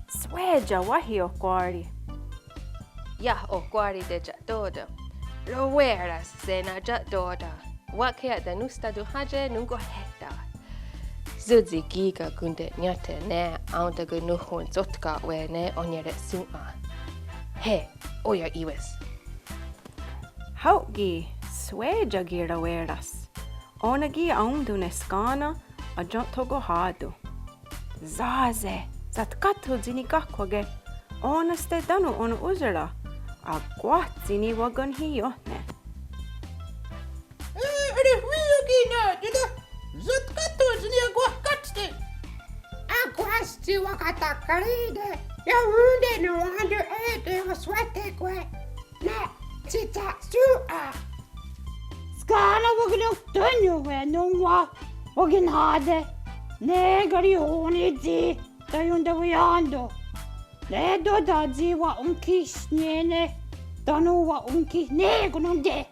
Sweja wahi o kwari. Ya o kwari de ja doda. Lo weras zena ja doda. Wakia da nusta du haje nungo heta. Zuzi giga gunde nyate ne aunda gunuhun zotka we ne onyere suma. He, oya iwes. Haugi, sweja gira weras. Onagi aundu neskana a jontogo hadu. Zaze, zatkatu zini gakwage. Onaste danu on uzera. A gwat zini wagon hi yohne. Aguasti wakatakaride. Ja hunde no under ete was swetekwe. Ne, sita sua. Skana wagin tunyo we nungwa wagin hade. Ne gari honi di tayunda wiando. Ne do da di wa unkis nene. Danu wa unkis ne gununde.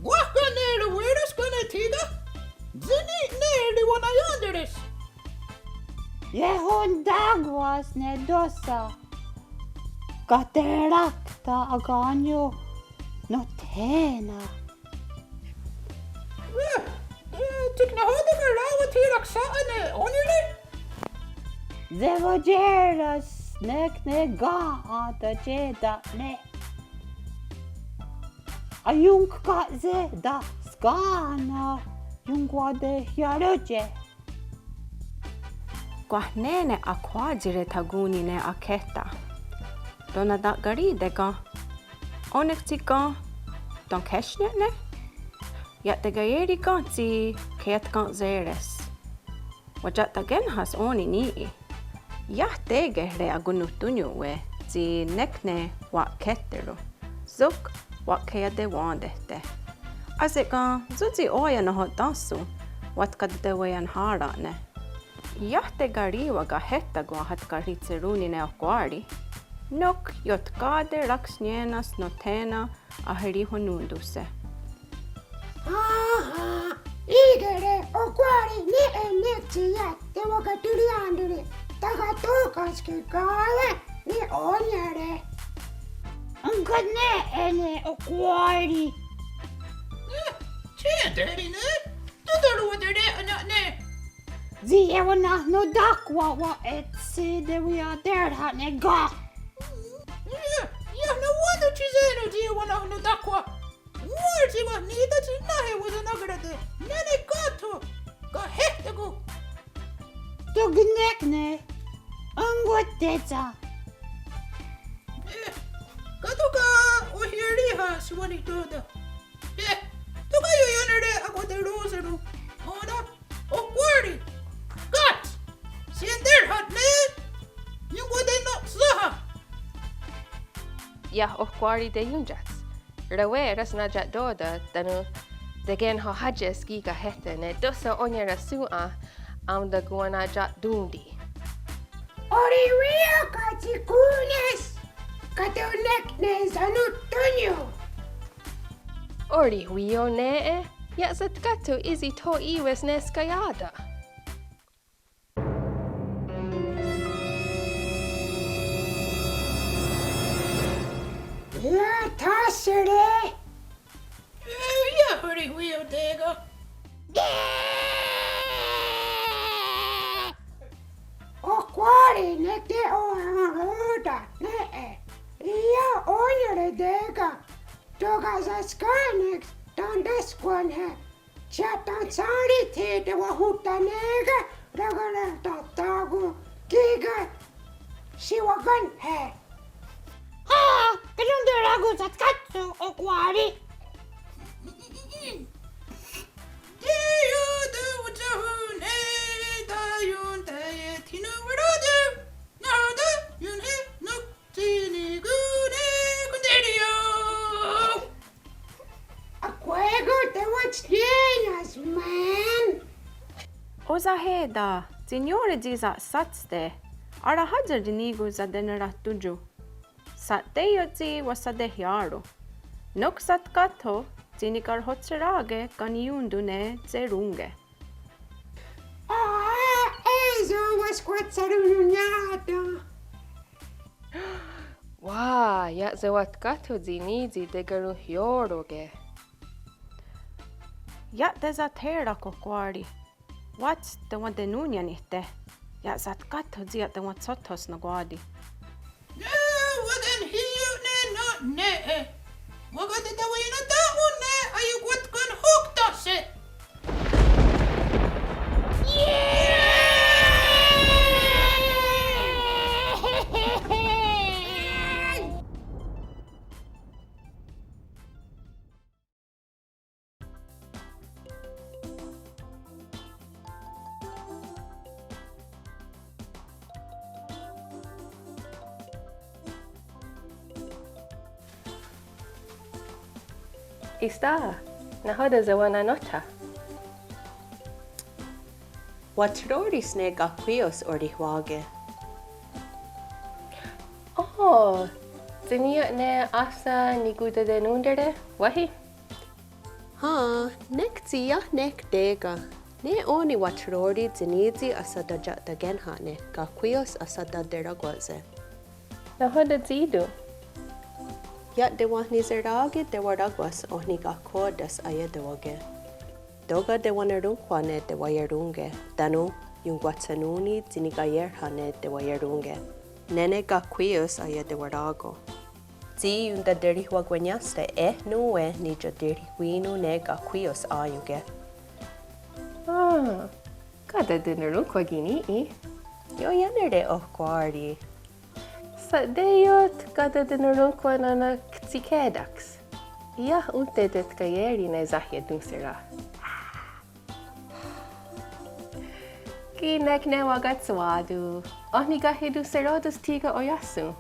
Waka nere weres gonna tida. Zini nere wana yanderes. Ye hon dagwas ne dosa. Katerakta aganyo no tena. Tikna hode garawa tirak saane onire. Zevojeras nek ne ga ata jeda ne. Ayunk ka ze da skana yungwa de yaroje. Gwahnene a kwajire taguni ne a keta. Dona da gari dega. Onek tika don keshne ne? Ja de gaeri ganti ket gant zeres. Wajat da genhas oni nii. Ja tegehre a gunutunyu we zi nekne wa ketero. Zuk wa kea de wandete. Asika zuzi oya no hot dansu wat kad de wean hara ne. Jahte gari waga hetta gua hat karitseruni ne okwari. Nok jot kade raksnienas no tena aheri honunduse. Aha, igere okwari ni enektiya te wakaturi andere. Takatokaske kale ni onyere. Angane ene okwari. Daddy ne? Tudaru wadere ne. Zi ewana no dakwa wa etsi de we are there hat ne ga. Ja, no wonder chiseno di wana no dakwa. Warti wa nida chinahe was anagrade. Nene gato. Ga hehtego. Dognek ne. Angoteta. Katuka ohiriha swani toda. Tuka yo yanere agote roseru. Ona okwari. Gat. Siender hat ne. Yungode no saha. Ya o kwari de yunjats. Rawe ras na ja doda danu de gen ha hajes giga hete ne dosa onyera sua aunda guana ja dundi. Ori ria katikunes. Katonek ne sanutonyo. Ori huio ne e? Ya zatkato izi to iwes ne skayada. Ja, tassere. Ja, hori huio dega. Okwari ne te o hoda ne. Ja, onere dega. Toga zaskanek dan deskwan he. Chatan sari te de wa hutta nega. Ragana tatagu giga. Siwagan he. Ha! Kanunde ragu zatkatsu okwari. Oza heda, signore ziza satste. Ara hajar dinigu za denera tuju. Sateyo zi wasade hiaro. Nok satkato, zinikar hotserage kaniundu ne zerunge. was quite sarununada. Wow, ja se wat kato zinizi de garu hioroge. Ja desa tera ko kwari. What's the one de nunya nite? Ja zat kato zia the one sotos na gwadi. Wagan hiyo ne not ne. Wagan the way na da ne ayu what kan hook das it. Ista, na hoda zawana nota. Watroris ne gaquios orihwage. Oh, zinia ne asa niguda de nundere, wahi? Ha, nek zia nek dega. Ne oni watrori zinizi asada jata genhane, gaquios asada deragwaze. Na hoda zidu. Yat de wahni zerdage de waragwas ohni gakodas ayadawage. Doga de wanarungwane de wayarunge, danu yung watsanuni zinigayerhane de wayarunge. Nene gaquios ayadawarago. Zi yung da derihwagwanyaste nuwe ni jo derihwinu ne gaquios ayuge. Ah, kada dinarun kwa gini I. Yo yanerde ohkwari. Sa deyot kada dinarun kwa nana ktikedax. Ja unte det kajeri ne zahje dunsera. Kinek ne wagat swadu. Ohni gahidu serodus tiga oyasu.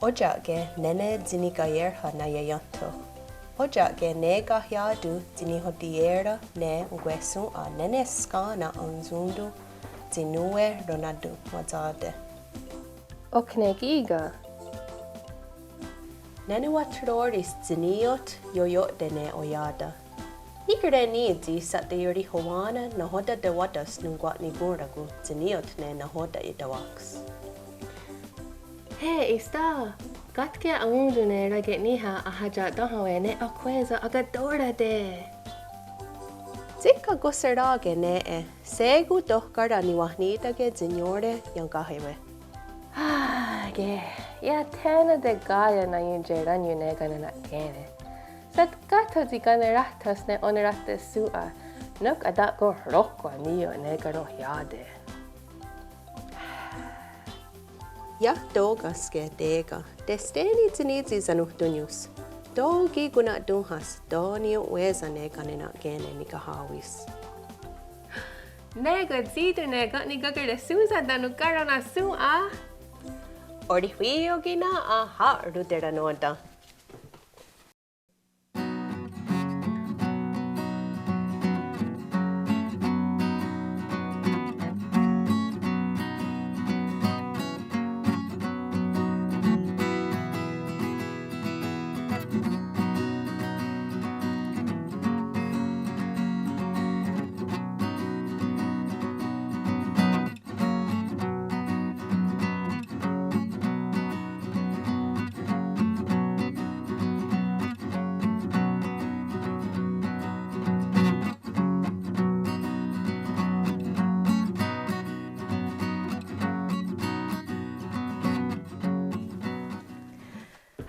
Ojage nene zinigayerha na yayanto. Ojage ne gahyadu zinihodiera ne ngwesu a nene skana onzundu zinue ronadu wazade. Oknegiga. Nene watroris ziniot yoyot dene oyada. Nikere nizi sat de yuri howana na hoda de wadas nungwat ni guragu ziniot ne na hoda idawax. Hey, ista. Gatke aundu ne raget niha ahaja dahawe ne akweza agadora de. Zika gusarage ne segu dohkara ni wahnitage zinyore yangahewe. Ah, ge. Ja tena de gaya na yunjera nyune gana na kene. Sat gato di gana rahtas ne onerate sua. Nuk adat go rokwa niyo ne gano yade. Ja dogaske dega. Desteni zinizi zanuhtunius. Dogi guna dunhas donio weza ne ganina gene ni gahawis. Nega zidu ne gatni gagare suza danu garana sua. Orihwio gina a haru dera noda.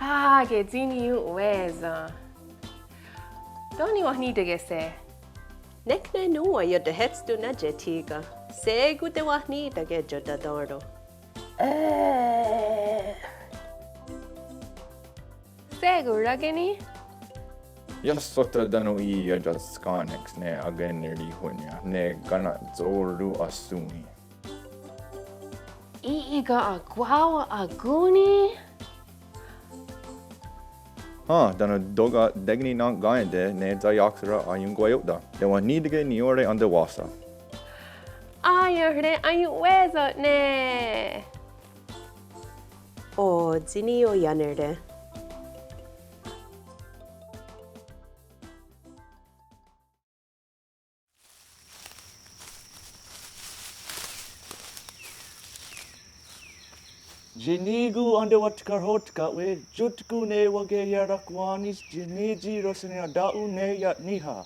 Ah, ge zini uweza. Doni wahni degese. Nekne nua yo de hetstu na jetiga. Segu de wahni dage jodadoro. Segu rageni? Jag sota dano I jag skanex ne ageneri hunya ne gana zoru asuni. Iiga agwawa aguni? Dano doga degni na gainde ne zayaksra ayun goyota. De wa nidige niore ande wasa. Ayurre ayuwezo ne. O zinio yanerde. Jinigu ande wat karhot ka we jutku ne wage yarakwanis jiniji rosne da'u ne yat niha.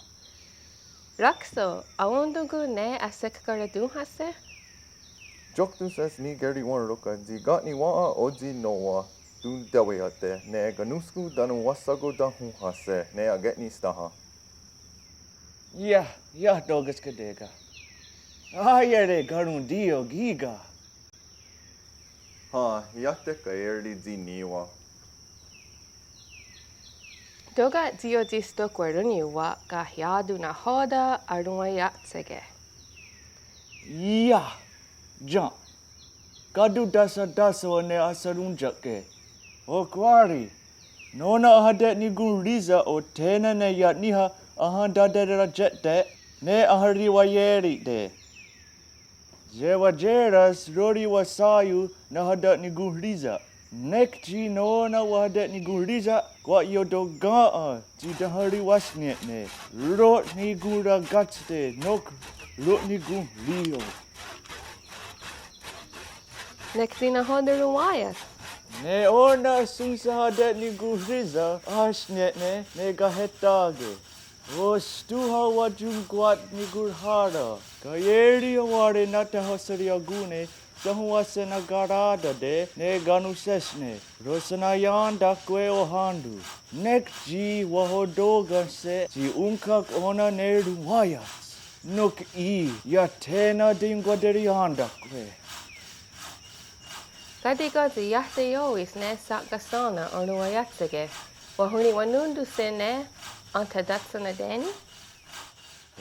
Rakso, awondugu ne asekara dunhase? Joktu says ni geri wan roka zi got ni waa oji noa dun dewe ate ne ganusku danu wasago dahu hase ne aget ni staha. Ya dogas kadega. Ayere garun dio giga. Ha, yate ka erdi zi niwa. Doga dio disto kweruni wa ka yadu na hoda arunwa yatsege. Ya, John. Kadu dasa ne asarun jake. O kwari. Nona hadet ni gun riza o tena ne yat niha ahan dadera jette ne ahari wa yeri de. Jewa jeras rori wa sayu na hadet ni gun riza. Nekji nona wa hadet ni gun riza kwa yodo gaa ji dahari wasnet ne. Rot ni gura gatste nok rot ni gun rio. Nektina hoda ruwayas. Ne ona sunsa hadet ni gun riza ashnet ne gahetage. O stuha wajum gwat ni gurhara. Kayeri aware nata hosari agune sahuase na garada de ne ganu sesne. Rosana yanda kwe o handu. Nek ji wahodogan se ji unkak ona ne ruwayas. Nuk ya tena dingwaderi yanda kwe. Kadiga zi yahte yois ne sakasana arunwa yatsege. Wahuni wanundu se ne antadatsana deni?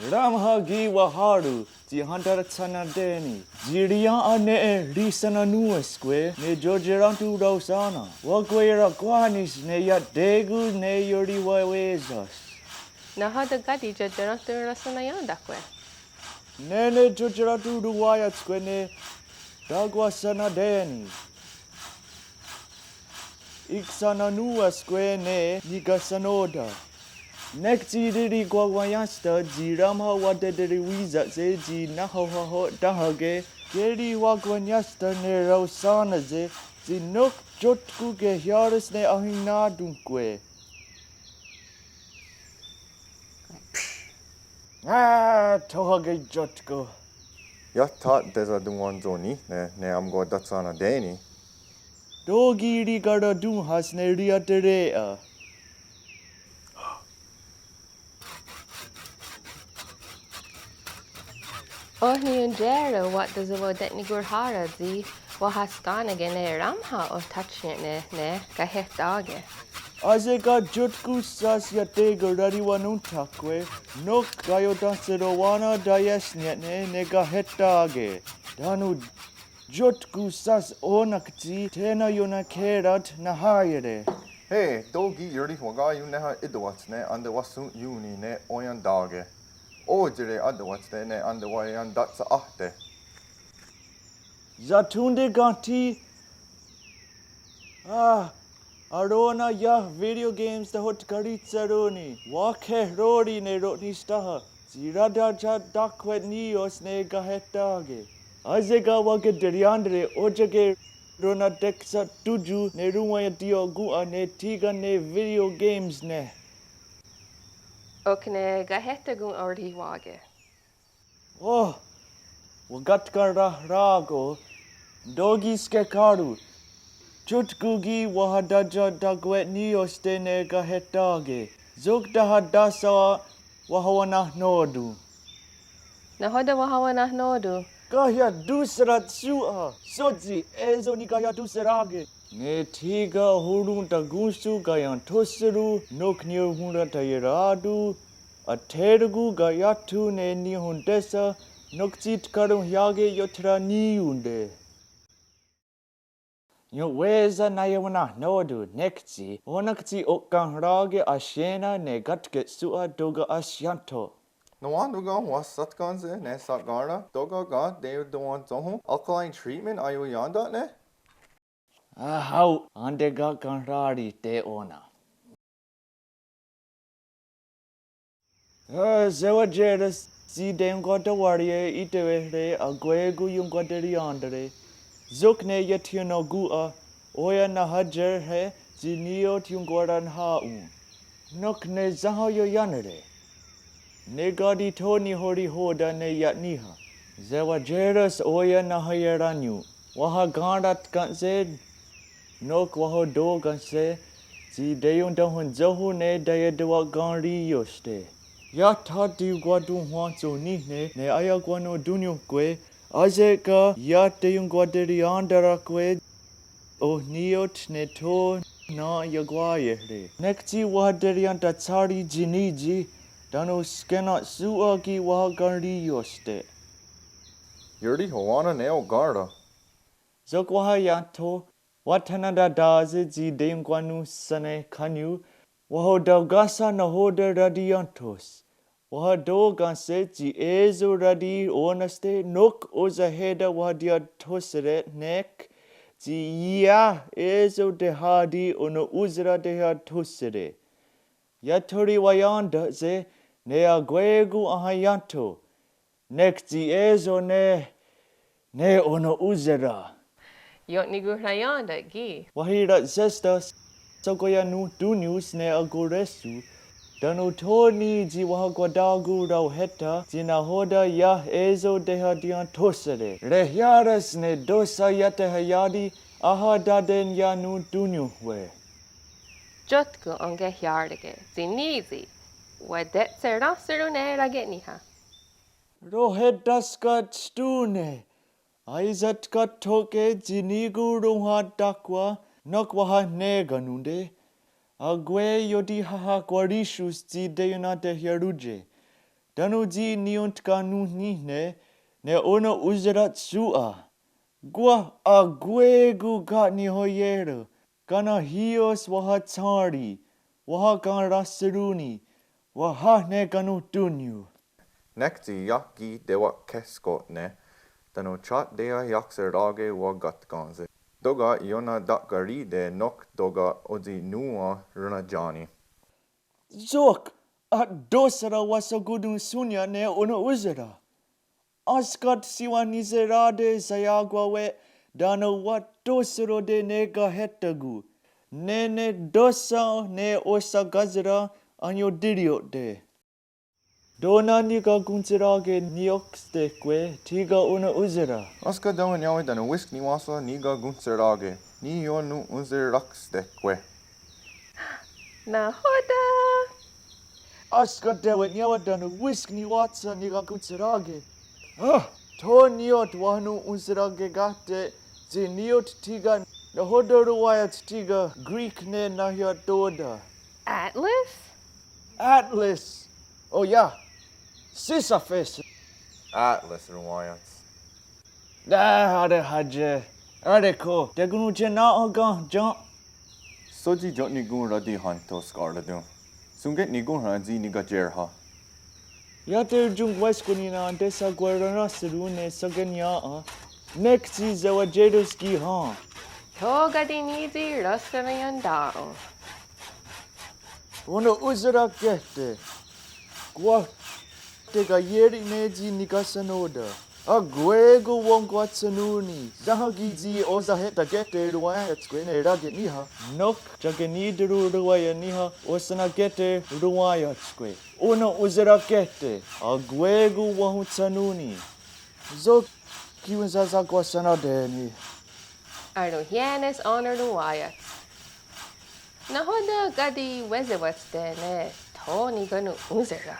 Ramhagi waharu ji handara tsana deni. Jiriya ane risana nuesque ne jojerantu rosana. Wakwera kwanis ne ya degu ne yori wawezas. Na hoda gadi jajarantu rasana yandakwe. Nene jojerantu ruwayatskwe ne dagwasana deni. Iksana nuesque ne nigasanoda. Nekji diri gwagwayasta ji ramha wadediri wiza ze ji nahoho dahage geri wagwanyasta ne rausana ze ji nuk jotku ge hyaris ne ahina dunkwe. Tohage jotku. Yatat deza dunwan zoni ne amgo datsana deni. Dogiri gara dunhas ne riaterea. Ohni unjera wat does a det ni gurhara zi wahaskana gene ramha o touchnet ne gahetage. Azega jotku sas yatega rariwanuntakwe nok gayodanserowana dayasnet ne gahetage. Danu jotku sas onakji tena yona kerat nahayere. Hey, dogi yuri waga yu neha idwats ne ande wasu yuni ne oyan dage. O jire adwats ne ande wayan datsa ahte. Zatunde ganti. Arona ya video games the hot karitsaroni. Wake rori ne rotni staha. Zirada dakwet nios ne gahetage. Azega wage deriandre ojage rona deksa tuju ne rumaya diogu ne tiga ne video games ne. Okne gahetagun ordi wage. Oh, wagatka rago. Dogi skekaru. Chutkugi wahadaja dagwet nios de ne gahetage. Zukta hadasa wahawana nodu. Na hoda wahawana nodu. Kaya dusrat sua. Sozi ezo ni kaya dusrage. Ne tiga hurun tagusu gayan tosuru noknyo hura tayeradu. Atergu gayatu ne ni hundesa nokchit karum yage yotra ni unde. Yo weza na yawana nodu nekchi onakchi okkan rage ashena ne gatke sua doga asyanto. Nawanduga was satganze ne satgara doga ga de doan zohu alkaline treatment ayu yanda ne? How andega kanrari te ona. Zewa jeres si dengota warrior itewe agwegu yung quadri andre. Zukne yetino gua oya na hajer he ziniot yung gwaran haun. Nok ne zahoyo yanere. Ne gadi toni hori hoda ne yatniha. Zewa jeras oya na hayeranyu. Waha gandat kanse. Nok waho do ganse. Zi deyun dahun zahu ne daya dewa ganri yoste. Ya tati guadu huanzo ni ne aya guano dunyo kwe. Azeka ya deyun guaderi andara kwe. O niot ne to na yagwaye re. Nekti wahaderi anta tsari jiniji. Dano skena suagi waha ganri yoste. Yuri Hawana Neo Garda. Zokwaha yanto. Watanada daze zi deyun guanu sane kanyu. Waho daugasa na hoda radiantos. Waha doganse zi ezo radi onaste nok oza heda wadia tosere nek. Zi ya ezo de hadi ono uzra de ha tosere. Yatori wayanda ze ne agwegu ahayanto. Nek zi ezo ne ono uzra. Yot ni gurayanda gi. Wahira zesta sokoya nu du news ne agoresu. Dano toni ji wahagwadagu rau heta zina hoda ya ezo deha dian tosere. Rehyaras ne dosa yate hayadi aha daden ya nu dunyu we. Jotku onge hyardige. Zinizi. Wadet sera serune ragetniha. Rohedaskat stune. Aizat kat toke jinigu roha dakwa nokwaha ne ganunde. Agwe yodi haha quarishus zi deyuna de heruje. Danu zi niunt kanu ne ono uzerat sua. Gwa agwe gu gat ni hoyero. Kana hios waha tsari. Waha kan rasiruni. Waha ne kanu dunyu. Nekti Yaki Dewa Keskot ne. Dano chat dea yakserdage wa gatganze. Doga iona dakari de nok doga ozi nuwa runajani. Zok at dosara wasagudun sunya ne ono uzera. Askat siwa nizerade sayagwa we dano wat dosero de nega hetagu. Ne dosa ne osa gazera anyo dirio de. Dona niga gunzerage niokste kwe tiga ono uzera. Aska dawan yawe dano wisk ni wasa niga gunserage. Ni yonu unzerakste kwe. Na hoda. Aska dewe nyawa dano wisk ni watsa niga gunzerage. To niot wanu unzerage gate zi niot tiga na hodoro wayat tiga Greek ne nahya doda. Atlas? Atlas. Oh yeah. Sisyphus. Atlas ruwayats. Hade haje. Ade ko. Degunu jena ogan jan. Soji jot ni gun radi hanto skarladun. Sunget ni gun ranzi niga jerha. Yater jung weskunina desa guerana serune saganya. Nexi zewa jedoski han. Toga dinizi rostanayan. Ono uzera gete. Gwa tega yeri neji nikasanoda. Agwego wongwatsanuni. Zahagi oza heta gete ruwaya tskwene rage niha. Nok jageni duru ruwaya niha osana gete ruwaya tskwe. Ono uzera gete. Agwego wahutsanuni. Zok kiwenzaza gwasana deni. Arduhienes honor the Wyatt. Nahoda gadi wezewatstene. Tony ganu uzera.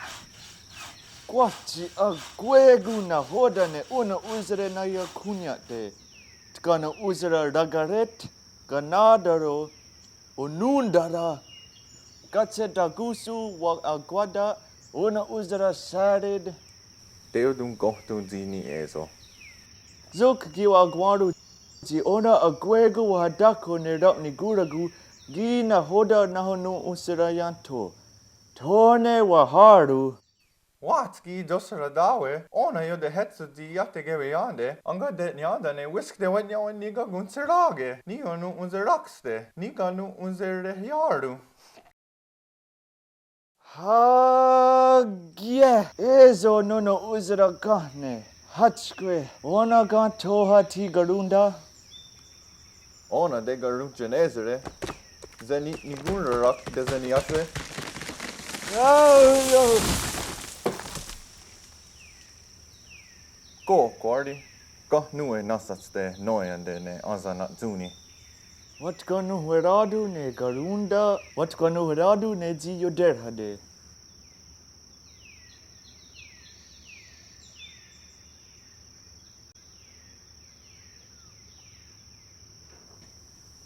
Kwachi agwegu na hoda ne una uzere na ya kunya de. Tkana uzera ragaret, ganadaro, onundara. Katseta gusu wa agwada, una uzera sarid. Deodun gohtun zini ezo. Zok giwa agwaru. Ji ona agwegu wa hadako ne rap ni guragu. Gi na hoda na honu uzera yanto. Tone wa haru. Watski dosara dawe, ona yo de hetsu di yate gewe yande, anga det nyanda ne wisk de wen yawen niga gunserage, ni onu unzerakste, niga nu unzere yaru. Hagye, ezo nono uzera gane, hatskwe, ona gan toha ti garunda. Ona de garu genezere. Zeni nigun rak de zeni atre. Go, Guardi. Go nue nasats de noyande ne azanat zuni. Wat kanu heradu ne garunda, wat kanu heradu ne ji yoder hade.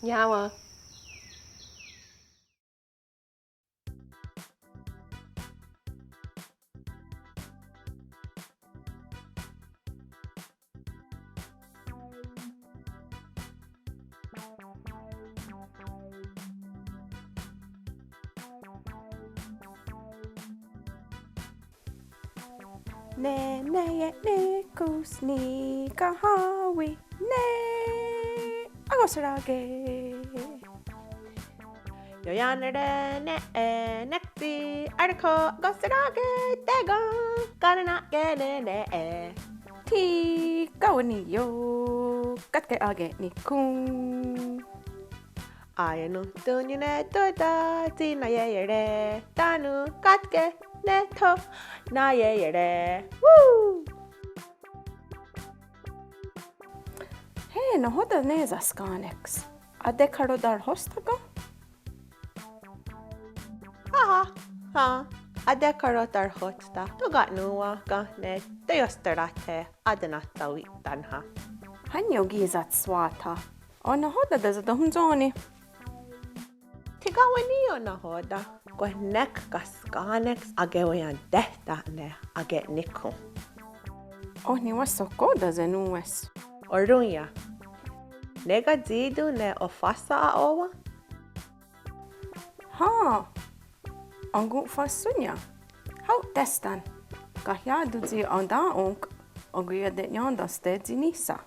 Yawa. Ne kusni kahawi ne agosrage. Yoyanere ne nekti arko agosrage tega karana gene ne. Ti kawani yo katke age ni kun. Ayanu tunyune toda tina yere tanu katke neto na yere. Woo! Hey, no hoda ne zaskanex. Ade karo dar hostaga? Ha. Ade karo dar hotsta. Toga nuwa ga ne teostarate adanata witanha. Hanyo gizat swata. Ona hoda da zadahunzoni. Tigawani na hoda. Go nek gaskanex agewayan dehta ne age niku. Oni wasoko da zenues. Orunya. Nega zidu ne ofasa aowa? Ha. Angu fasunya. Hau testan. Kahyadu zi anda onk. Oguya de nyanda stedzi nisa.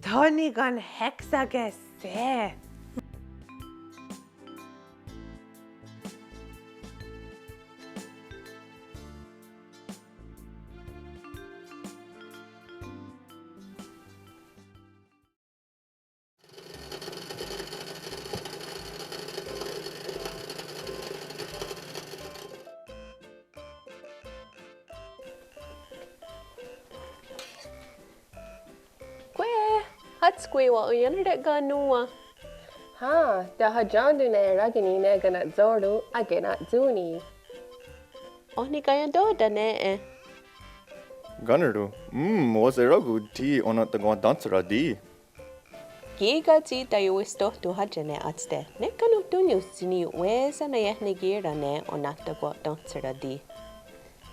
Tony gan hexage se. Hatskwe wa uyanade ganua. Ha, da hajandu ne ragini ne gana zordu agena zuni. Oni gayando da ne. Gunnerdu. Was a ragu ti onat the gwan dansera di. Giga ti da yuisto tu hajane atste. Ne kanu tunyu sini wesa na yehne gira ne onat the gwan dansera di.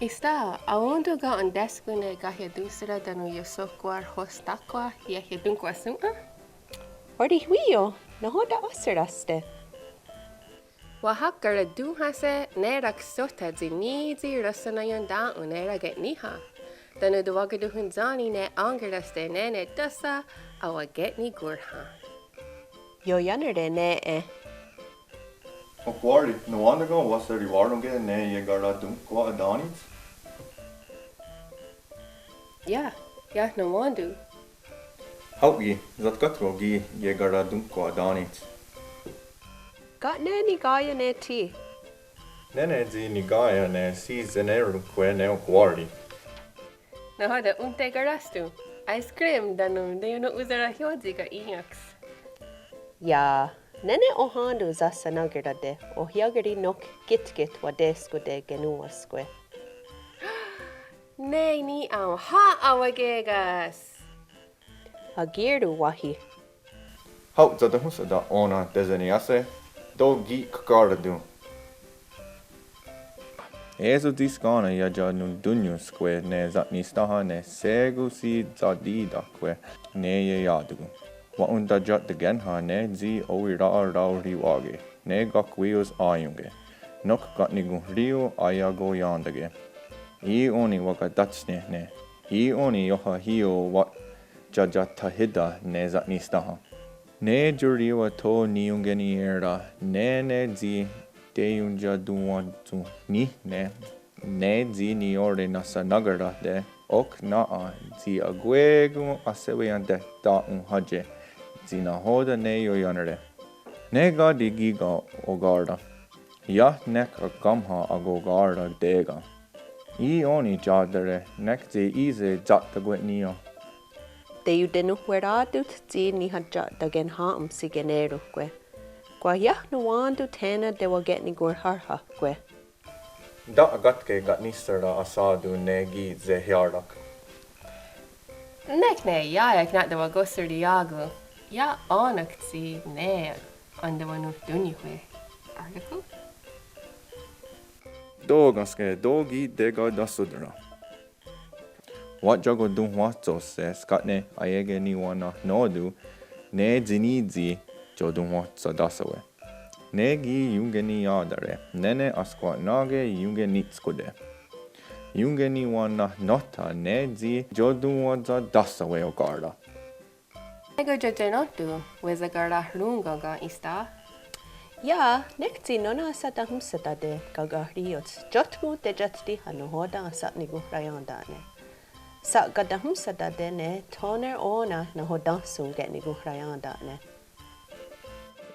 Ista, awondo ga on desku ne gahia dusera danu yosokwar hostakwa yehidunkwa suma? Ordi huio, no hoda oseraste. Wahakara du hase ne rak sota zini zi rasana yanda unera get niha. Danu duwaga du hunzani ne angeraste ne dasa awa get ni gurha. Yo yanerde ne. Guardi, no wonder go was a rivarunge ne yegara dunkwa adanit. Yeah, no wandu. Haugi, zat katwogi ye gara dunkwa danit. Got ne ni gaya ne ti. Nene zi ni gaya ne si zeneru kwe ne guardi. Na hada unte garastu. Ice cream danu de no uzara hyoji ga inyaks. Ya, nene ohandu za sanagirade, o hiagiri nok git wa desku de genuaskwe. Nei ni au ha awagegas. Hagirdu wahi. Hau zat husa da ona dezeniase, do gi kakaradu. Ezo diskana ya ja nun dunyus kwe ne zat ni staha ne segu si zadida kwe ne ye yadugu. Wa unda jat de genha ne zi owira rau riwage, ne gakwios ayunge. Nok gat nigu rio ayago yandage. I oni waka dachne ne. I oni yoha hio wat jaja tahida ne zat ni staha. Ne juriwa to niungeni era, ne zi Deyunja duwantu ni ne zi ni ore nasa nagara de ok naa zi agwegu aseweyande da haje zi na hoda ne yoyanere. Ne ga digiga ogarda. Ya nek gamha agogarda dega. I oni jadere nek zi ize jatta gwetniyo. Deyu denu hueradut zi ni haja da genha sigeneru kwe. Kwa yah no wandu tena de wa get ni gur harha kwe. Da agatke gat nisara asadu ne gi ze hiardak. Nek ne yayak na de wagosur diago. Ya onak si ne ande wanu dunywe. Article? Dogaske dogi dega da sudra. Wat jago dun watso se skatne ayege ni wana nodu ne zinizi jodun watsa dasawe. Negi yungeni yadare, nene askwa nage yungenitskude. Yungeni wana nota ne zi jodun watsa dasawe ogarda. Ego jajenotu weza garda runga ga ista. Ya, nek zi nona asata humsata de gagariot. Jotgu de jatdi hanu hoda asat ni gu rayandane. Sa gada humsata de ne toner ona na hodansu get ni gu rayandane.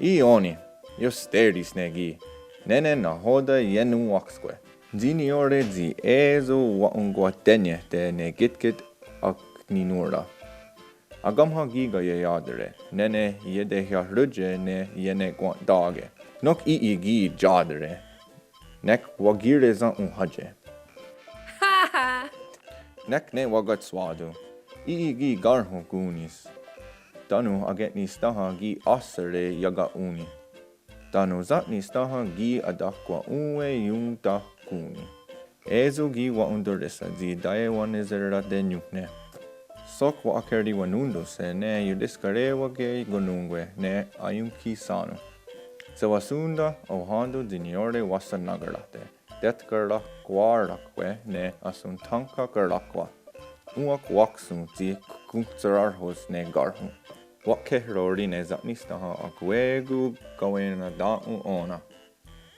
I oni, jo sterdis negi. Nene na hoda yenu wakskwe. Zini ore zi ezo wa ungwa tenye te ne gitkit ak ninura. Agamha giga ye yadere, nene yede hia rudje ne yene gwa dage. Nok I gi jadere. Nek wagire zan haje. Haha! Nek ne wagat swadu. I gi garho gunis. Danu agetni staha gi asere yaga uni. Danu zatni staha gi adakwa unwe yung da kuni. Ezo gi wa undurisa zi dae wa nezera de nyukne. Sok wa akerdi wa nundo se ne yudiskare wa ge gonungwe ne ayunki sanu. Se wasunda o hando diniore wasa nagarate. Det garla kwe ne asun tanka garlakwa. Uak waksun zi kukutsararhos ne garhu. Wake rori ne zatnistaha akwegu gawena da'u ona.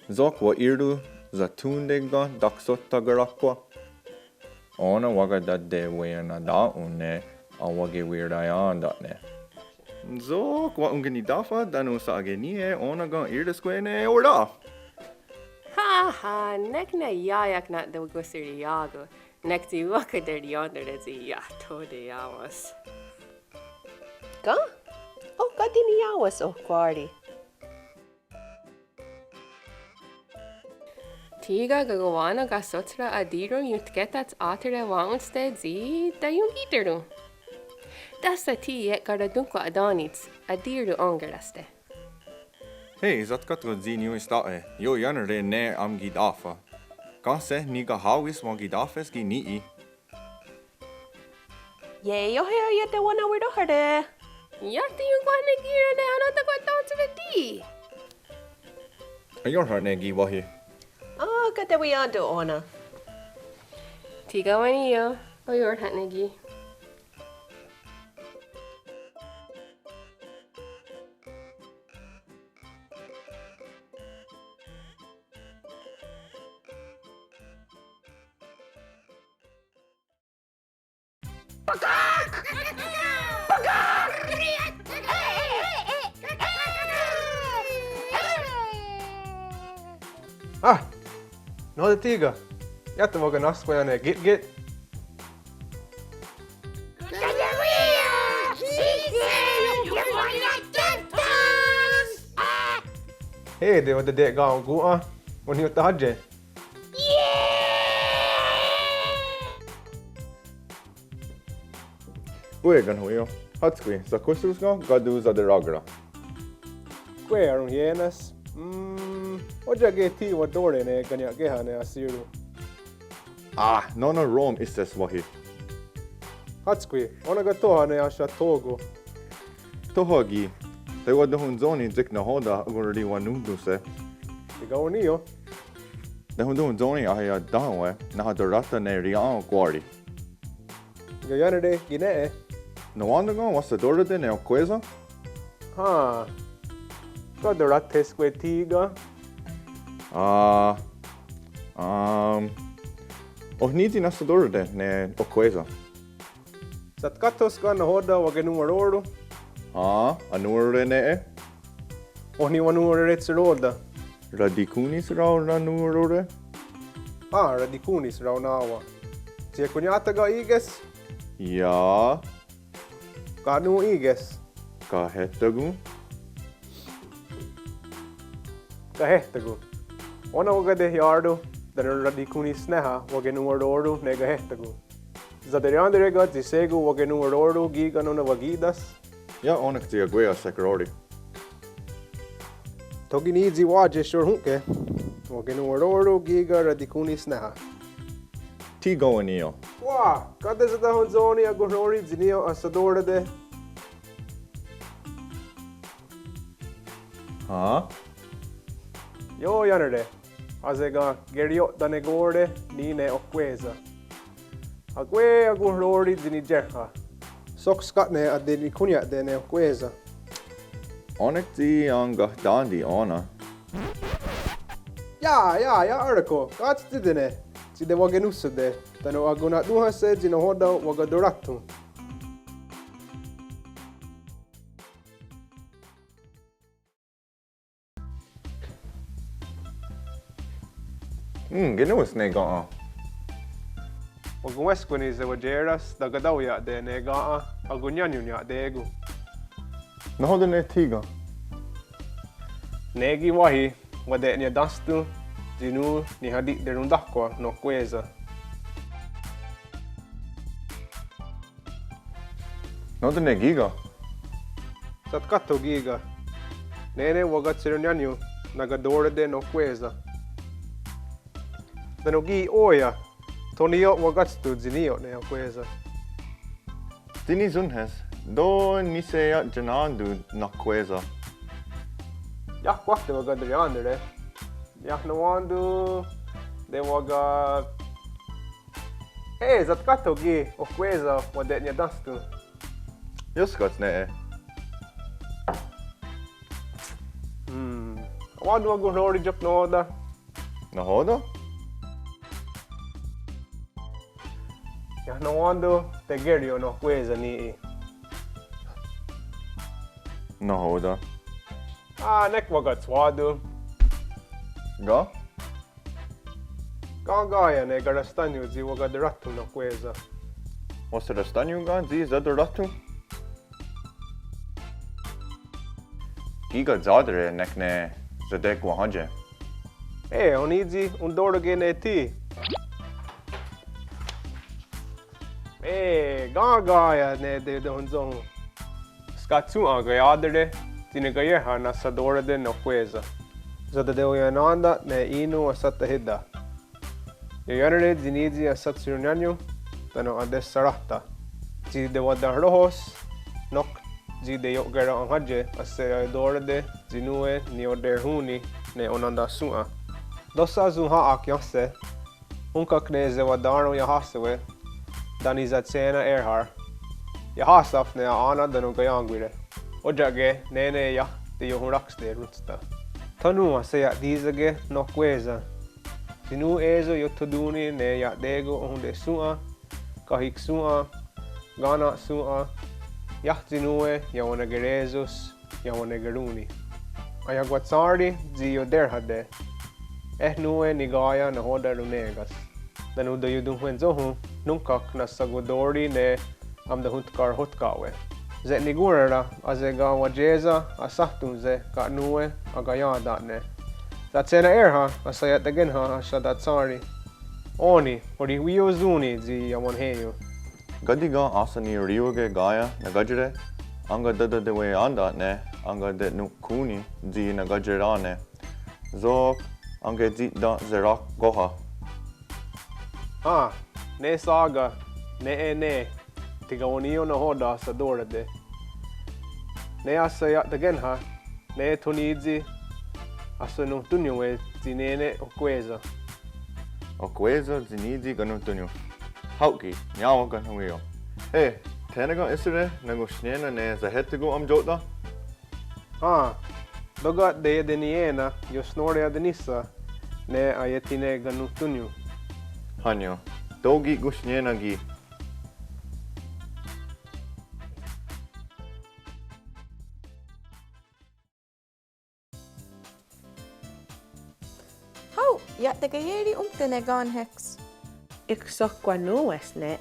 Zok wa irdu zatundega daksota garakwa. Ona waga dadde wena da'u ne awage wirdayan ne. Zok wa ungeni dafa danu sa agenie ona ga irdeskwe ne orda. Haha! Nek ne yayak na de wagosur diago. Nek zi waka der yonder zi ya tode yawas. Ga? Oh, gadini yawas oh kwari. Tiga gagawana ga sotra adiro yutketats atere waunste zi da yungiteru. Dasta ti et garadunko adanits adiru ongeraste. Hey, zatkatko ziniu istae. Jo janere ne am gidafa. Kanse niga hawis wa gidafes gi nii. Ye yo hea yete wana wido herde. Yakti yungwane gira ne anota kwa taunts veti. Ayor harne gi wahi. Ah, gade we ando ona. Tiga wani yo. Oyor hatnegi. Bakar! No de tiga. Ya te voy a nas when get. Hey, de wat de gaan goed when you taje. Buegan huio. Hatskui, sa kususga gadu za de ragra. Kwe arun hienas. Oja ge ti wa dore ne kanya ge ha ne asiru. Ah, nona Rome is this wahi. Hatskui, ona ga toha ne asha togo. Tohagi. Te wada hunzoni dik na hoda agurri wanundu se. Te ga onio. De hunzoni ahia dawe na hadorata ne rian kwari. Ga yanade gine. No wanda go was the dora de ne oqueza? Ha. Ga dorate sque tiga. Niti na dora de ne oqueza. Sat katos ga na hoda wa genu rodo. Anure ne e? Ohni wanure retseroda. Radikunis rau na nurore? Radikunis rau nawa. Tia kunyata ga iges? Ja, Ga nu iges. ka hetagu. Ga hehtagu. Ona waga de yardo. Dan radikunis neha wa genu rodo ne ga hehtagu. Zaderiandere ga zisegu wa genu rodo giga no na vagidas. Ja, onek tia guea sekrori. Togi nizi waje shur hunke. Wa genu rodo giga radikunis neha. Ti goanio. Wow, kada zada honzoni agorori zinio asadora de. Yo yanerde. Azega gerio danegorde nine oqueza. Agwe agorori zini jerha. Sok skatne adeni kunya de ne oqueza. Onek ti anga dandi ona. Ja, arko. Gats didene. Si de wagenusu de. Tano aguna duha se zino hoda wagadoratu. Genus ne ga. Wagwesquini ze wajeras da gadawya de nega agunyanyunya de egu. Na hoda ne tiga. Negi wahi wade nya dastu zinu ni hadi de rundakwa no queza. No de ne giga. Sat katto giga. Nene wagatsironyanyu nagadore de no queza. Dano gi oya. Tonio wagatstu zinio ne queza. Dini zunhes. Do nisea janandu na queza. Ja, kwakte wagadriandere. Ja, no wandu de waga. Hey, zat katto gi o queza wade nya dastu. Juskats ne e. Wandu agorori jok no hoda. Na hoda? Ja, no wandu te gerio no queza ni. Na hoda. Nek wagat wadu. Ga? Gagaja ne garastanju zi wagadratu no queza. Was er stanju ga zi zadoratu? Giga zadre nek ne zadek wahanje. Onizi un doroge ne ti. Gagaja ne de honzong. Skatsu agayadere tine gayeha na sadora de no queza. Zada de oyananda ne inu asata hidda. Yoyanere zinizi asat sirnyanyu tano ades sarahta. Zi de wadan rohos nok zi de yogera anhaje ase adora de zinue ni oderhuni ne onanda sua. Dosa zuha akyase. Unka kneze wadano yahasewe. Daniza tsena erhar. Yahasaf ne ana dano gayangwire. Ojage nene ya de yohuraks de rutsta. Tanu asaya dizage no queza. Sinu ezo yotoduni ne ya dego onde sua. Kahik sua. Gana sua. Yahtinue yawanegerezus yawanegeruni. Ayagwatsardi zi yoderhade. Nue ni gaya na hoda runegas. Danu da yudung wen zohu nungkak na sagudori ne am da huntkar hotkawe. Ze ni gurera azega wajeza asahtunze ka nue agayada ne. Zatsena erha asayat again ha shadatsari. Oni ori wio zuni zi yamon heyo. Gadiga asani riuge gaya na gajre anga dada de we anda ne anga de nu kuni zi na gajrane. Zo anga zi da zerak goha. Ne saga ne tiga onio na hoda sa dorade. Ne asayat again ha ne tonizi asanu tunyo zinene okweza. Okweza zinidi ganutunyo. Hauki, nyawa ganuyo. Hey, tenaga isere nago shnena ne zahetigo amjota? Doga de deniena yo snoria denissa ne ayetine ganutunyo. Hanyo, dogi gushnena gi. Hau, ja te gayeri umtene gan hex. Ik sokwa nues ne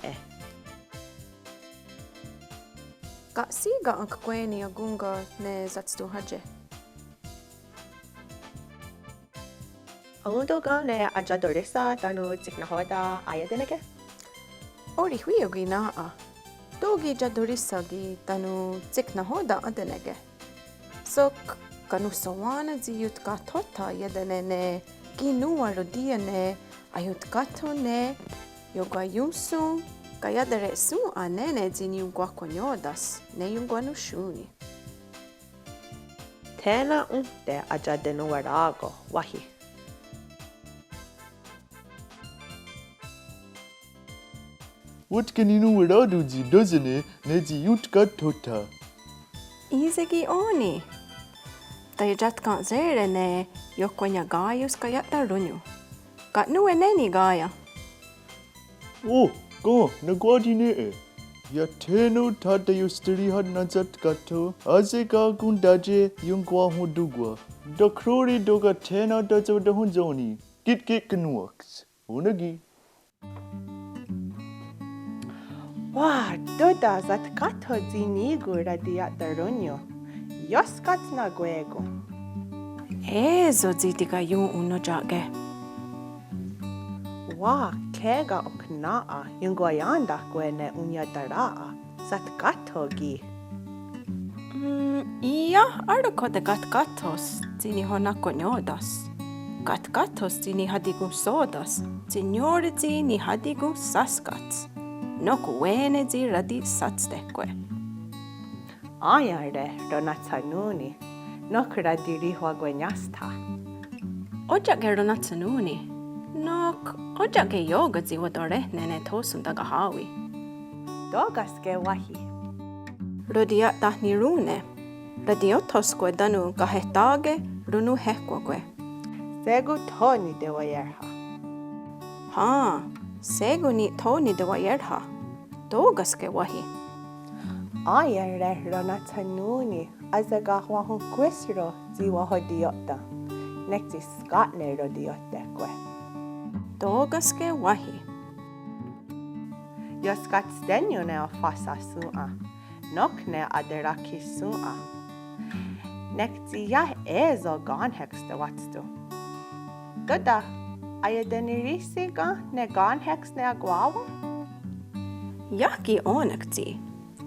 Ga siga ang kweni agunga ne zatstu haje. Aundoga ne ajadorisa tanu tiknahoda ayadeneke? Ori huiogi naa. Dogi jadorisa gi tanu tiknahoda adenege. Sok kanu sawana ziyut katota yedene ne ginua rodia ne ayut kato ne yoga yunsu kayadere su anene zini yungwa konyodas ne yungwa nushuni. Tena unte ajadenu warago wahi. What can you know without zi dozene ne zi yutka tota? Izegi oni. Tajat kan zere ne yokwanya gaius kayata runyu. Gat nu eneni gaya. Oh, go, nagwadi Ya teno tata yustiri had nazat gato, azeka gundaje yungwa hudugwa. Dokrori doga tena dazo da hunzoni. Git kanuaks. Unagi. Wa, doda zat kato zini gura dia darunyo. Yoskat na gwego. Ezo zitiga yun uno jage. Wa, kega oknaa yungwayanda gwene unya daraa. Zat kato gi. Ja, arko de gatgatos zini hona konyodas. Gatgatos zini hadigun sodas. Signore zini hadigun saskats. Noku wene zi radi satstekwe. Ayare ronatsanuni. Nokra diri huagwenyasta. Ojage ronatsanuni. Nok ojage yoga zi wadore nene tosundaga hawi. Dogaske wahi. Rodia tahni rune. Radiotoskwe danu gahetage runu hekwagwe. Segu toni dewayerha. Ha, segu ni toni dewayerha. Dogaske wahi. Ayare ronatsanuni. Azaga wahun quisro ziwa hodiota. Nekti skatne rodiotekwe. Dogaske wahi. Yoskat stenyo ne ofasa sua. Nokne aderaki sua. Nekti ya ezo ganheks de watstu. Doda, ayadenirisi ga ne ganheks ne agwawa? Jaki onekti.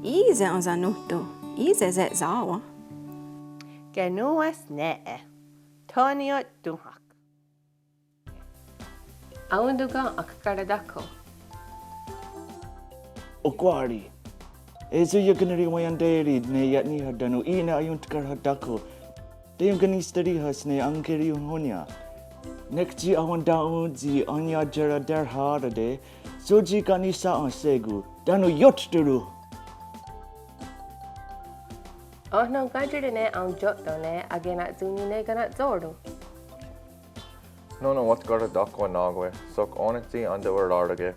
Ize on zanuttu. Ize ze zawa. Genues nee. Tonio duhak. Aunduga akkaradako. Okwari. Ezo yakanari wayanderi ne yatni hadanu ina ayuntkar hadako. Deyungani study hasne angkeri honya. Nekji awandao zi anya jara der harade. Soji kanisa ansegu. Danu yotduru. No gajere ne ang jotto ne agena zuni ne gana zordu. No, what gara dakwa nagwe. Sok onekti andawar lardage.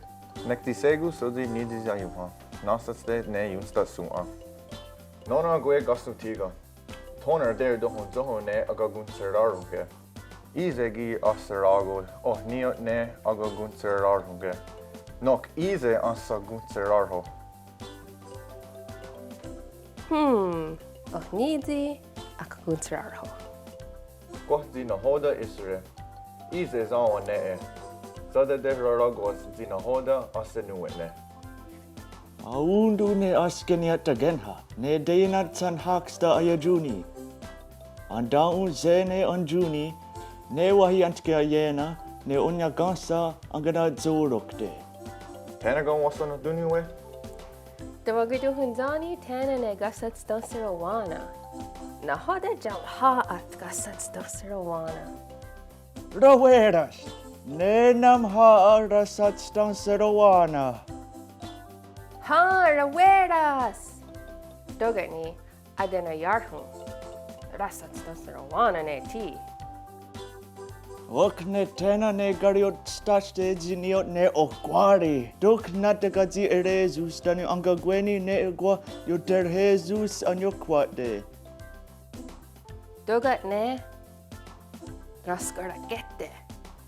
Nekti segu sozi nidi zayuha. Nasaste ne yunsta suma. No, gwe gasu tiga. Toner der dohon zoho ne agagun seraruke. Ise gi asarago oh niot ne aga gunserarhunge. Nok ise asa gunserarho. Oh nidi akaguntrarho. Koh zina hoda isre. Ise zawa ne. Zada de raragos zina hoda asenuene. Aundu ne askeniat genha. Ne deinat san haksta ayajuni. Andau zene anjuni. Ne wahi antke ayena. Ne onya gansa angada zorokte. Tenagon wasana duniwe? Tawagidu hunzani tana ne gasat stansirawana. Na hoda jam ha at gasat stansirawana. Raweras. Ne nam ha rasat stanserawana. Ha raweras. Dogani adena yarhun. Rasat stansirawana ne ti. Ok ne tena ne gariot staste ziniot ne okwari. Dok natagazi erezus dani angagweni ne egwa yoter Jesus anyokwade. Dogat ne raskara gette.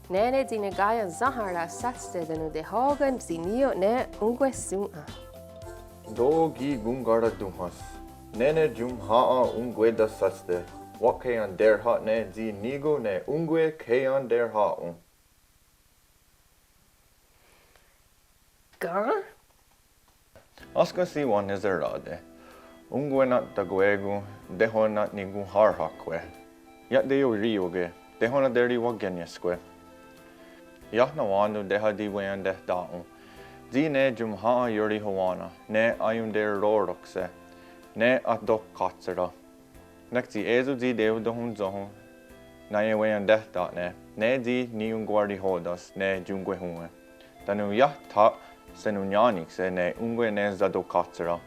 Nene dine gaya zahara satste denu de hogan zinio ne ungwe suna. Do gi gungara dumhas. Nene jum haa ungweda saste. Wat kean der hat ne zi nigo ne ungwe kean der haun. Ga? Aska si wan is erade. Ungwe nat daguegu, deho nat nigu harhakwe. Yat deo rioge, deho na deri wagenyesque. Yat na wanu deha di wean deh daun. Zi ne jum haa yuri hawana, ne ayun der rorokse, ne at dok katsera. Nekti ezu zi deo dohun zohun, na ye wean deh ne, ne zi niun guardi hodas, ne jungwe hunwe. Tanu yat ta senu nyanikse ne ungwe ne zado katsera.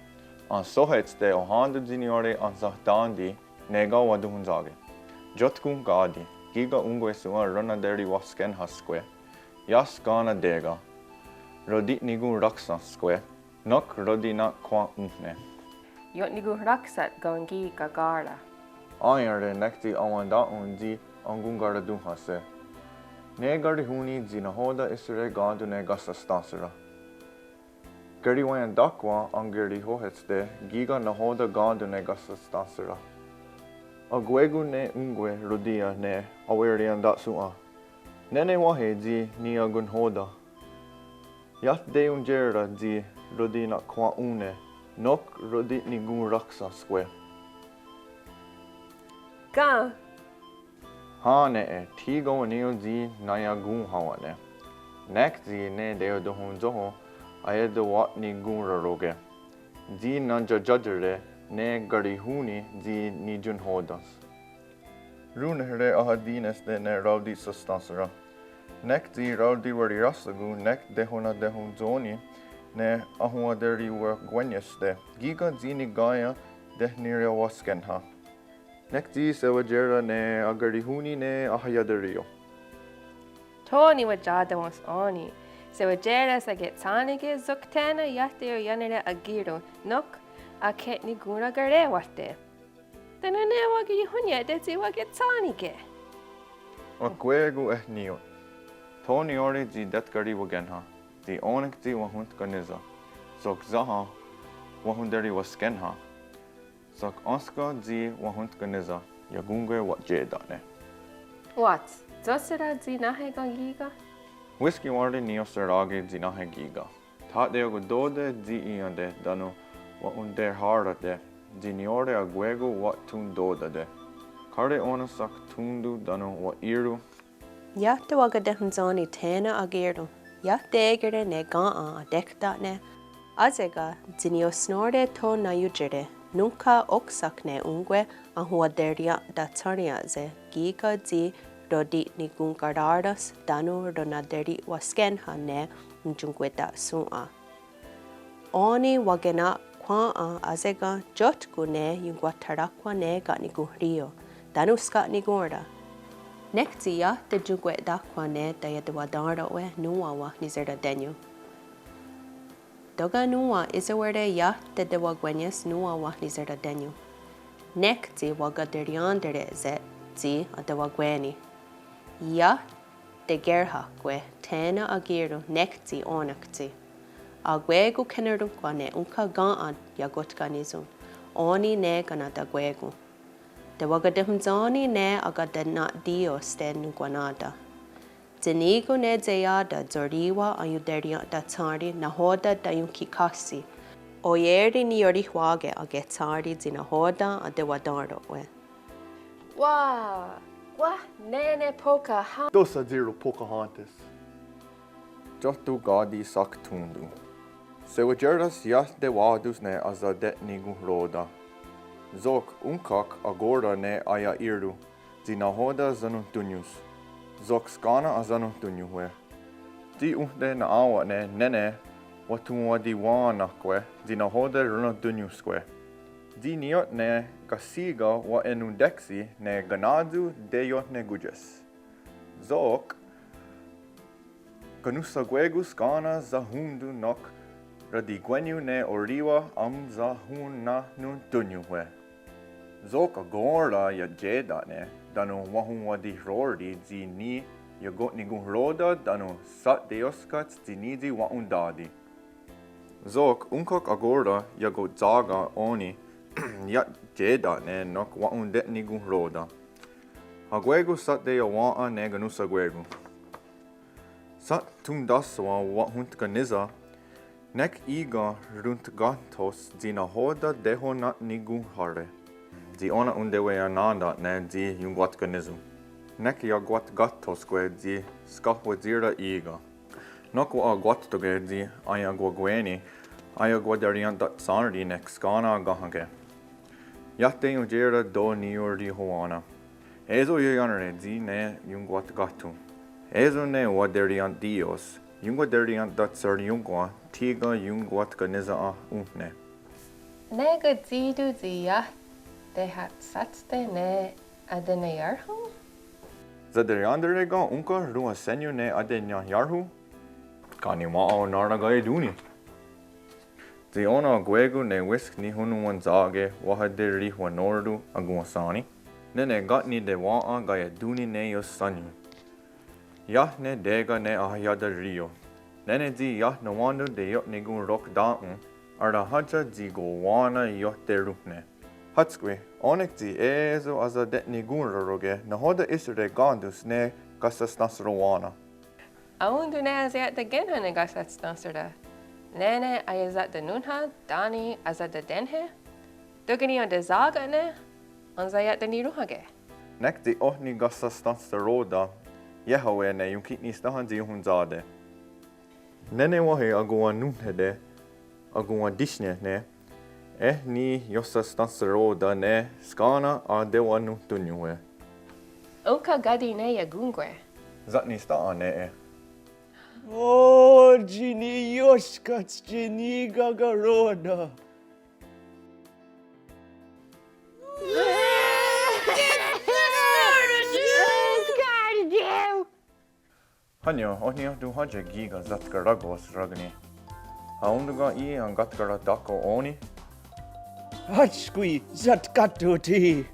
An sohets de ohandu ziniore an zahdandi nega waduhun zage. Jotkun gadi, giga ungwe sua runaderi wasken haskwe. Yas gana dega. Rodit nigun raksaskwe. Nok rodina kwa unne. Yot nigu raksat gongi gagara. Ayare nekti awanda unzi angungara duhase. Ne gari huni zina hoda isre gandu ne gasa stansera. Gari wayan dakwa angeri hohetsde giga na hoda gandu ne gasa stansera. Agwegu ne ungwe rodia ne awerian datsua. Nene wahe zi ni agun hoda. Yat de unjera zi rodina kwa une. Nok rodit ni gun raksa skwe. Ga? Ha ne e tigo neo zi naya gun hawa ne. Nek zi ne deo dohun zoho aye de wat ni gun raroge. Zi nanja jajere ne gari huni zi ni jun hodas. Runehere ahadines de ne raudi sustansera. Nek zi raudi wari rasagu nek dehona dehun zoni ne ahua deri wa gwenyeste. Giga zi ni gaya dehniria waskenha. Nek zi sewajera ne agari huni ne ahayadario. Toni wajada was oni. Se wajera sa get tanige zuktana yate o yanere agiro. Nok a ket ni guna gare warte. Tenene wagi hunya de zi waget tanige. Akwegu nio. Toni ori zi detkari wagenha. Zi onik zi wahunt ganiza. Sok zaha wahunderi waskenha. Sok aska zi wahunt ganiza. Yagungwe wajeda. What? Zosera zi nahe gangiga? Whiskey warde nio serage zi nahe giga. Tat deo godode zi iande dano wa der harate. Zi niore agwego wat tun dodade. Kare onasak tundu dano wa iru. Yat de waga dehun zoni tena agirdo. Yat degere ne gaan a dekta ne. Azega zinio snorde to na yujere. Nunca oksak ne ungwe a hua deria da tsaria ze. Giga zi rodi ni gungardardas danu ronaderi wasken ha ne njungweta sua. Oni wagena kwa a azega jot gune yungwa tarakwa ne ga ni guhrio. Danu ska ni gorda. Nekti ya te jungwe dakwa ne da ya de wadarda we nuwa wa nizerda denyu. Doga nuwa isawerde ya te de wagwenyes nuwa wa nizerda denyu. Nekti waga deriandere ze zi a de wagweni. Ya de gerhakwe tena agiru nekti onakti. Agwegu kenerun kwane unka gaan ya gotkanizun. Oni ne ganada gwegu. De wagadehumzoni ne agada na dios ten guanada. Denigo ne zeyada zoriwa ayuderia da tsari na hoda da yunki kasi. Oyeri ni yorihwage agetari zina hoda a de wadardo we. Wow! Wah, nene poka ha. Dosa zero Pocahontas. Jottu gadi sak tundu. Se wajerdas jas de wadus ne aza det nigu roda. Zok unkak agora ne aya irdu. Zina hoda zanu tunyus. Zok skana azanu tunyuwe. Di unde na awa ne nene watunwa di wana kwe. Zina hoda runa tunyuskwe. Di niot ne kasiga wa enundexi ne ganadu deyot ne gujes. Zok kanusa guegus kana zahundu nok radigwenyu ne oriwa am zahun na nun tunyuwe. Zok agora ya jeda ne danu wahun wadi rordi zi ni ya got nigun roda danu sat deoskat zi nidi wa undadi. Zok unkok agora ya go zaga oni ya jeda ne nok wa undet nigun roda. Haguegu sat de yawa ne ganusa guegu. Sat tundas wa hunt ganiza nek iga runt gantos zina hoda deho na nigun hare. Zi ona undewe ananda ne zi yungwat ganizu. Nek ya gwat gatos gwe zi skahwa zira iga. Nok wa gwat toge zi aya gwagweni aya gwadarian dat sanri nek skana gahage. Yatte ujera do niuri hoana. Ezo yanare zi ne yungwat gatu. Ezo ne wadarian dios. Yungwadarian dat sar yungwa tiga yungwat ganiza a untne. Nega zidu ziya. De hat satste ne adene yarhu? Zadariandere ga unka rua senyu ne adenya yarhu. Kani mao naraga eduni. Zi ona guegu ne wisk ni hunuan zage wahadiri wa nordu aguasani. Nene gatni de waa gaya duni ne yo sanyu. Yah ne dega ne ahyada rio. Nene zi yah na wandu de yot nigun rok daun. Arda haja zi go wana yot de rupne. Hatskwe, onek zi ezo aza det nigun roge na hoda isre gandus ne kasas nasrowana. Aundu ne azat de genha ne gasat stanserde. Nene ayazat de nunha, dani azat de denhe. Dugani on de zaga ne, on zayat de niruhage. Nek zi ohni gasas nasroda. Yehowe ne yunkitni stahan zi hunzade. Nene wahe agua nunhede, agua dishne ne. Ni yosas nasroda ne skana a dewa nuntunyue. Unka gadi ne yagungwe. Zatni sta ne e. Oh, Gini Yoshkats Gini Gagaroda. Hanyo, ohni du haja giga zatkaragos ragni. Haunduga I an gatkara dako oni. Hatskui Zatkato ti.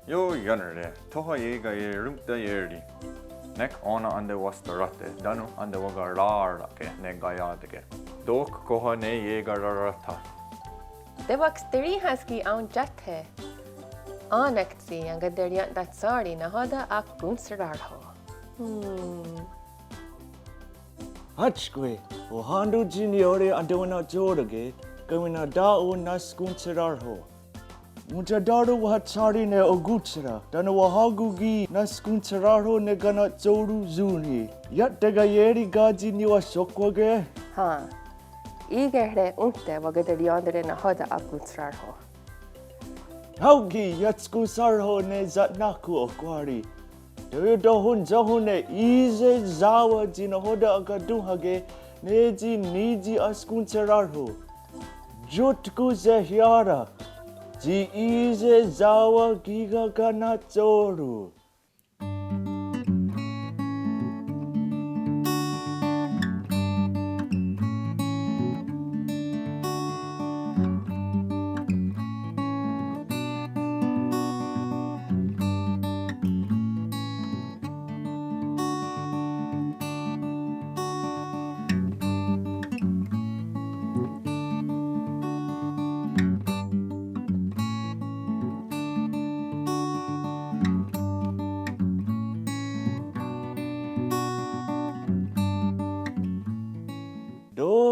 Yo yanare, toha yega ye rumta yerdi. Nek ona ande wastarate, danu ande wagararake ne gayadege. Dok koha ne yegararata. Debak stiri haski aun jathe. Anakzi ang gadarian dat sari na hoda ak gunsararho. Hatskui, o Handu Gini ore adona jorage, Gamina dao naskun serarho. Mujadaru wahatsari ne ogutsara, dana wahagugi naskun serarho ne gana zoru zuni. Yat degayeri gaji niwa sokwage. Ha. Igere unte wagadariandere na hoda ak gunsararho. Haugi yatsku sarho ne zatnaku okwari. Dohun zahune ize zawa jina hoda agaduhage neji niji askun serarho. Jutku zehiara. Ji ize zawa giga gana zoru.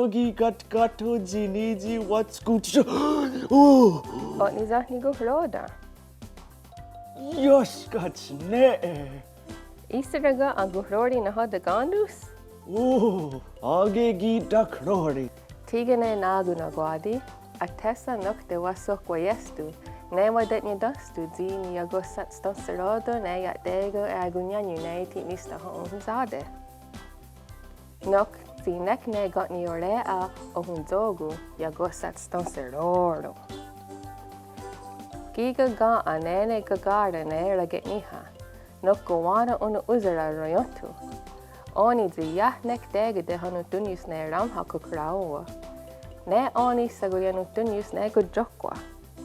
Dogi gat ziniji what's good. Oh, O ni zach ni go roda. yes, gats ne. Iseraga a go rodi na hod gandus. Oh, age gita crori. Tigane nagu na gwadi. A tessa nok de waso kwayestu. Ne wadet ni dastu di ni ago sat stonserodo ne ya dego agunyanyu ne ti nista hon zade. Nok si nek ne got ni ore a o hunzogu ya go sat stonserodo. Giga ga anene gagara ne raget niha. Nok gowana unu uzera royotu. Oni di ya nek dega de hanu dunyus ne ram haku kraowa. Ne oni saguyanu dunyus ne go jokwa.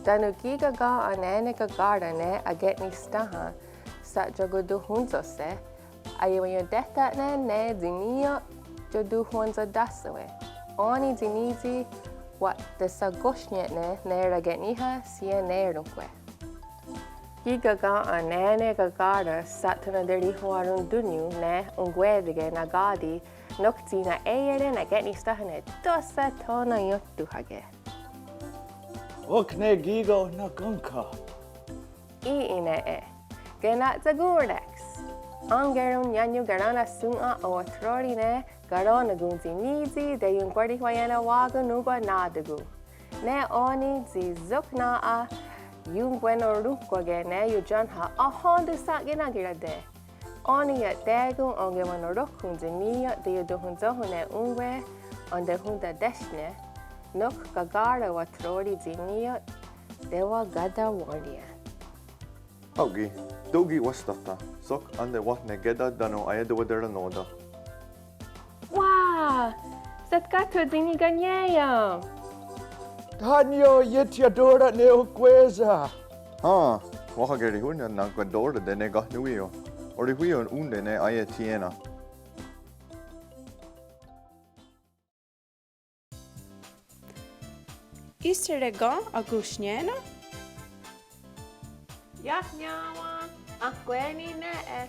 Danu giga ga anene gagara ne aget ni staha sat jogo du hunzo se. Ayawayo deta ne zinio jodu hunzo dasawe. Oni zinizi wat de sagoshnyet ne raget niha siya ne runkwe. Giga ga anene gagara satana deri huarun dunyu ne ungwedige na gadi nokti na eyere na get ni stahane dosa tona yottu hage. Okne gigo na gunka. Ine e. Genat zagurdex. Angerun yanyu garana sunga o trori ne garona gunzi nizi de yun guardi wayana waga nugwa nadagu. Ne oni zi zukna a yung bueno rukwage ne yu janha a hondu sa ginagirade. Oni ya degu onge wano rukunzi niya de yu duhun zohune ungwe on de hunda deshne. Nuk gagara wa trori ziniya dewa gada wardia. Augi, Dogi wastata. Sok ande wat ne geda dano ayede wadera noda. Wow! Zatkato zini ganyeya! Tanyo yetiadora ne okweza. Ha, wahageri hunya na gadora de ne gahnuio. Ori huio unde ne aye tiena. Isterega agushnena? Ja, nyawa. Akweni ne e.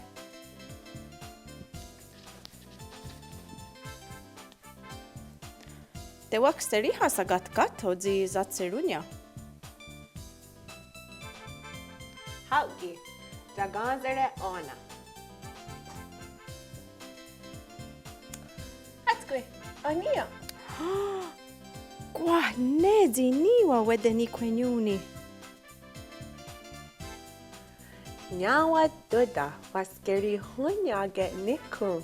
Te waksteri hasagat kato zi zatserunya. Hauki. Jaganzere ona. Atskwe. Ania. Kwa nezi niwa wedeni kwenyuni. Nyawa doda waskeri hunya get niku.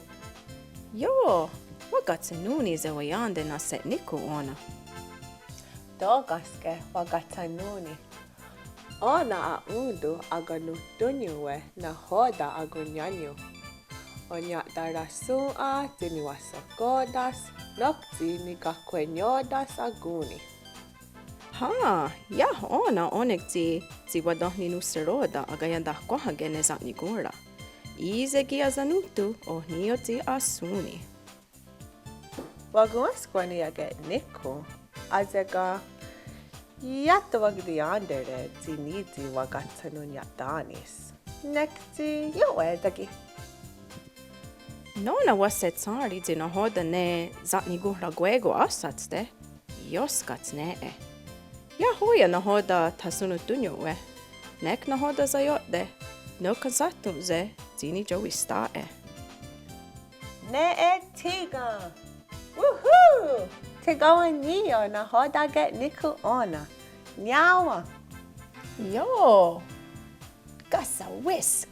Yo, wagatsenuni ze wayande na set niku ona. Dogaske wagatanuni. Ona a undu aganu dunyuwe na hoda agunyanyu. Onya darasu a tini wasakodas nokti ni kakwenyodas aguni. Ha, ya ona onekti zi wadohni nuseroda agayanda kwaha gene zatni gora. Ize gia zanutu o nioti asuni. Waguaskwani aget niku. Azega yato wagdiandere ziniti wagatanun yatanis. Nekti yowedagi. Nona waset sari zina hoda ne zatni gora gwego asatste. Yoskats ne e. Ja hoja na hoda tasunu tunjowe. Nek na hoda zajode. No kansatu ze zini joista e. Ne e tiga. Woohoo! Tigawa niyo na hoda get niku ona. Nyawa. Yo! Gasa whisk.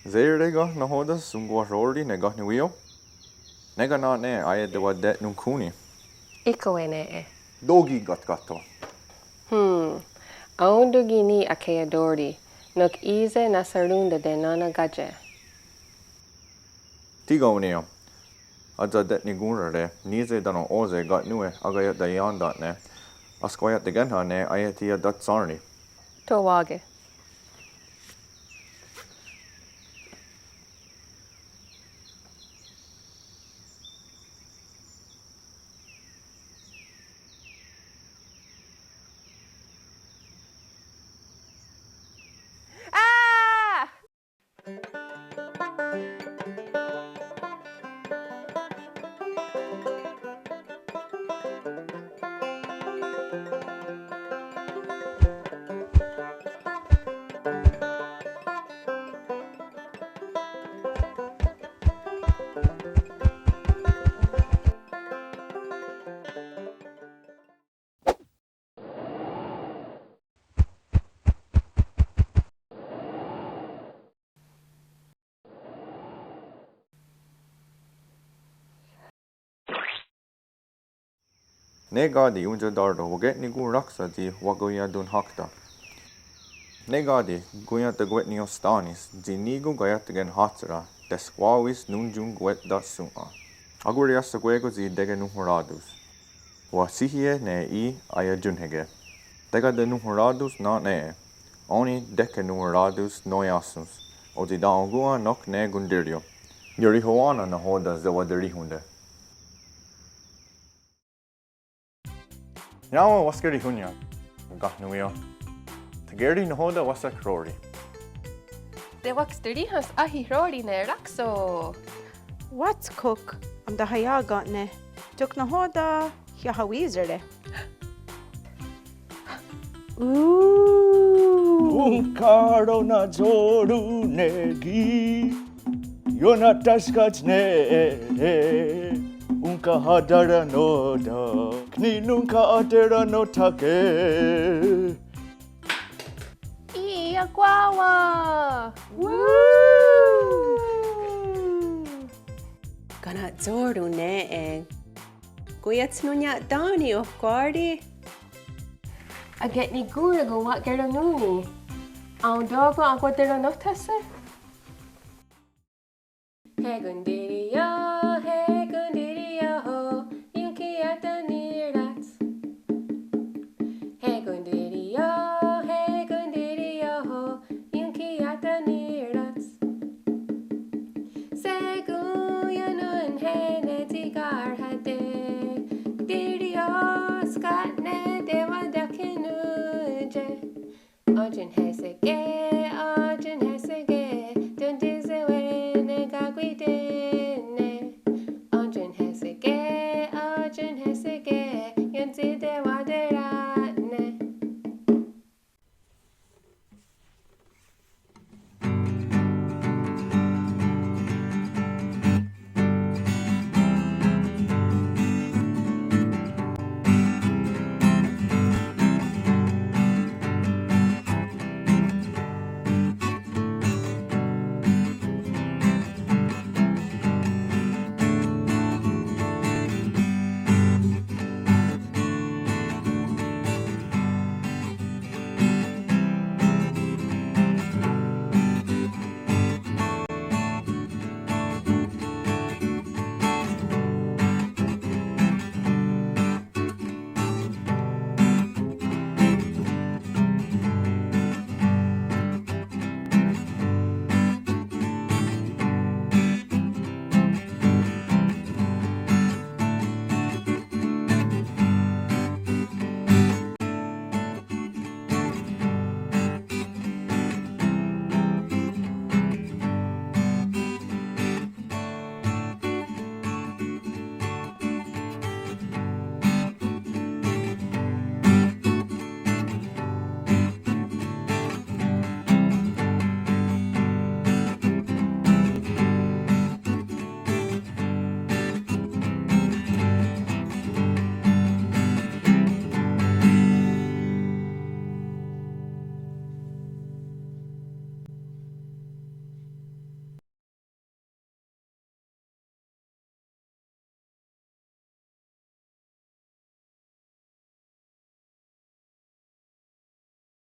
Zerega na hoda sungwa rori ne gahni wio. Nega na ne aya de wa det nun kuni. Iko e ne e. Dogi gat gato. Aundugi ni akea dori. Nuk ize na sarunda de nana gaje. Tiga unio. Adza det ni gunrare, nize dano oze gat nue agayat da yandat ne. Askoyat de genha ne ayatia dat sarni. To wage. Negadi unja dardo waget ni gun raksa di wagoya dun hakta. Negadi guyat de gwet ni ostanis di nigu gayat gen hatsara desquawis nunjun gwet da suma. Agurias sa gwego zi dege nuhoradus. Wa sihie ne I aya junhege. Dega de nuhoradus na ne. Oni deke nuhoradus noyasus. O di da ongua nok ne gundirio. Yuri hoana na hoda zewaderi hunde. Yawa waskeri hunya. Gahnuio. Tageri na hoda wasak rori. De waxterihas ahi rori ne rakso. What's cook? Am da hayagat ne. Tuk na hoda ya hawizere. Unkaro na zoru negi. Yona taskat ne. Unka hadara no da. Kni nunca atera no take. Iya guawa. Gana zoru ne e. Guyat nunya dani of guardi. Aget ni gura go wat gero nuni. Aun dogo agua dero notase. Pegundiri yo.